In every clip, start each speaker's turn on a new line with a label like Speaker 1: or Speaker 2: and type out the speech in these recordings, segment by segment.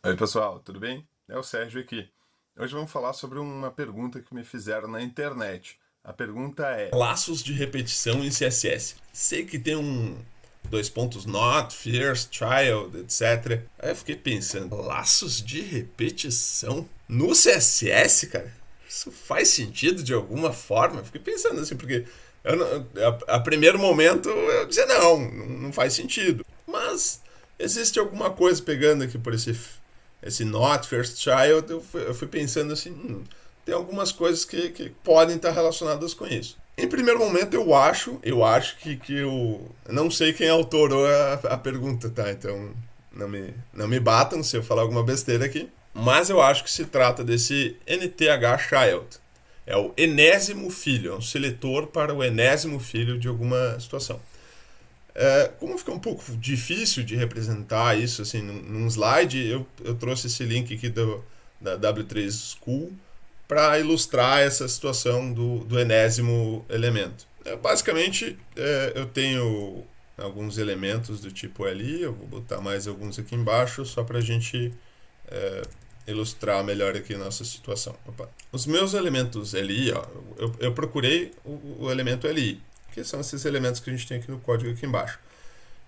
Speaker 1: Oi, pessoal, tudo bem? É o Sérgio aqui. Hoje vamos falar sobre uma pergunta que me fizeram na internet. A pergunta é:
Speaker 2: Laços de repetição em CSS. Sei que tem dois pontos not, first, child, etc. Aí eu fiquei pensando, laços de repetição no CSS, cara? Isso faz sentido de alguma forma? Eu fiquei pensando assim, porque a primeiro momento eu dizia não faz sentido. Mas existe alguma coisa pegando aqui por esse not, first child, eu fui pensando assim, tem algumas coisas que podem estar relacionadas com isso. Em primeiro momento, eu acho que eu não sei quem autorou a pergunta, tá? Então não me batam se eu falar alguma besteira aqui. Mas eu acho que se trata desse NTH Child. É o enésimo filho, é um seletor para o enésimo filho de alguma situação. Como fica um pouco difícil de representar isso assim num slide, eu trouxe esse link aqui da W3 School para ilustrar essa situação do enésimo elemento. Basicamente, eu tenho alguns elementos do tipo LI, eu vou botar mais alguns aqui embaixo só para a gente ilustrar melhor aqui a nossa situação. Opa. Os meus elementos LI, ó, eu procurei o elemento LI, que são esses elementos que a gente tem aqui no código aqui embaixo.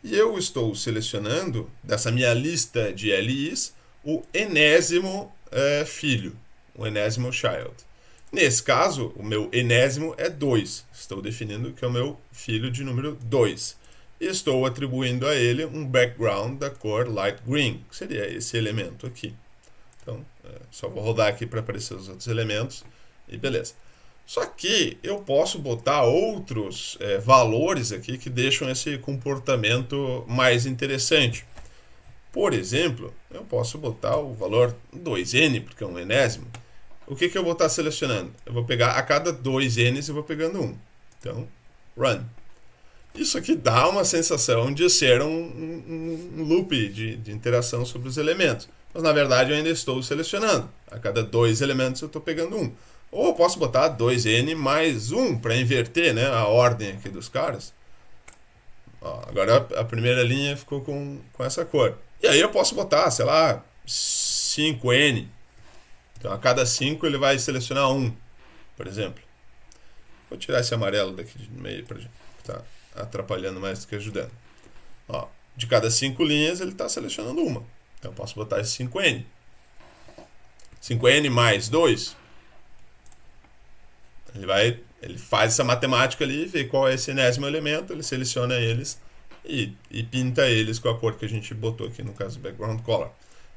Speaker 2: E eu estou selecionando, dessa minha lista de LIs, o enésimo filho, o enésimo child. Nesse caso, o meu enésimo é 2. Estou definindo que é o meu filho de número 2. E estou atribuindo a ele um background da cor light green, que seria esse elemento aqui. Então, só vou rodar aqui para aparecer os outros elementos e beleza. Só que eu posso botar outros valores aqui que deixam esse comportamento mais interessante. Por exemplo, eu posso botar o valor 2n, porque é um enésimo. O que eu vou estar selecionando? Eu vou pegar a cada 2n's e vou pegando um. Então, run. Isso aqui dá uma sensação de ser um loop de interação sobre os elementos. Mas na verdade eu ainda estou selecionando. A cada 2 elementos eu estou pegando um. Ou eu posso botar 2n mais 1 para inverter, né, a ordem aqui dos caras. Ó, agora a primeira linha ficou com essa cor. E aí eu posso botar, sei lá, 5n. Então a cada 5 ele vai selecionar 1, por exemplo. Vou tirar esse amarelo daqui de meio para tá atrapalhando mais do que ajudando. Ó, de cada 5 linhas ele está selecionando uma. Então eu posso botar esse 5n. 5n mais 2. Ele faz essa matemática ali, vê qual é esse enésimo elemento, ele seleciona eles e pinta eles com a cor que a gente botou aqui, no caso background color.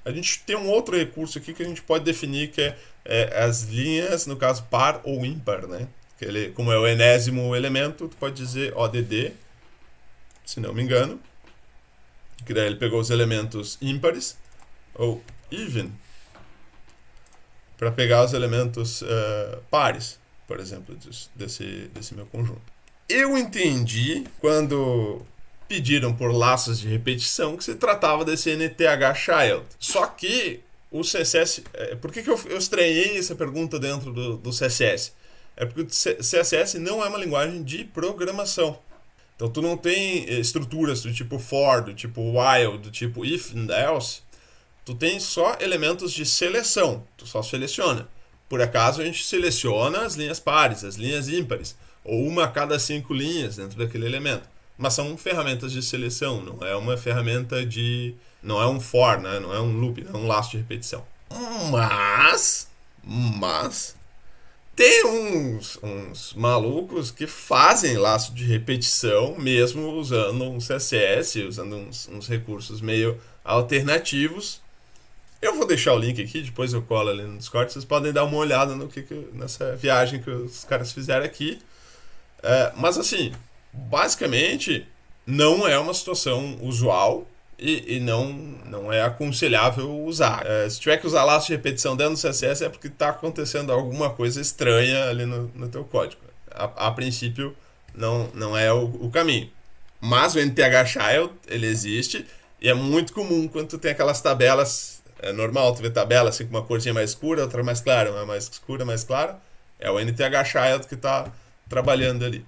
Speaker 2: A gente tem um outro recurso aqui que a gente pode definir que é as linhas, no caso par ou ímpar, né? Que ele, como é o enésimo elemento, tu pode dizer ODD, se não me engano, que daí ele pegou os elementos ímpares, ou even, para pegar os elementos pares, por exemplo, desse meu conjunto. Eu entendi quando pediram por laços de repetição que se tratava desse NTH Child. Só que o CSS... Por que eu estranhei essa pergunta dentro do CSS? É porque o CSS não é uma linguagem de programação. Então tu não tem estruturas do tipo for, do tipo while, do tipo if and else. Tu tem só elementos de seleção. Tu só seleciona. Por acaso a gente seleciona as linhas pares, as linhas ímpares, ou uma a cada 5 linhas dentro daquele elemento. Mas são ferramentas de seleção, não é uma ferramenta de... Não é um for, né? Não é um loop, não é um laço de repetição. Mas tem uns malucos que fazem laço de repetição mesmo usando um CSS, usando uns recursos meio alternativos. Eu vou deixar o link aqui, depois eu colo ali no Discord. Vocês podem dar uma olhada no nessa viagem que os caras fizeram aqui. Mas assim, basicamente não é uma situação usual e não é aconselhável usar. Se tiver que usar laço de repetição dentro do CSS é porque está acontecendo alguma coisa estranha ali no teu código. A princípio não é o caminho. Mas o NTH Child, ele existe e é muito comum quando tu tem aquelas tabelas. É normal tu ver tabela assim com uma corzinha mais escura, outra mais clara, uma mais escura, mais clara. É o NTH Child que está trabalhando ali.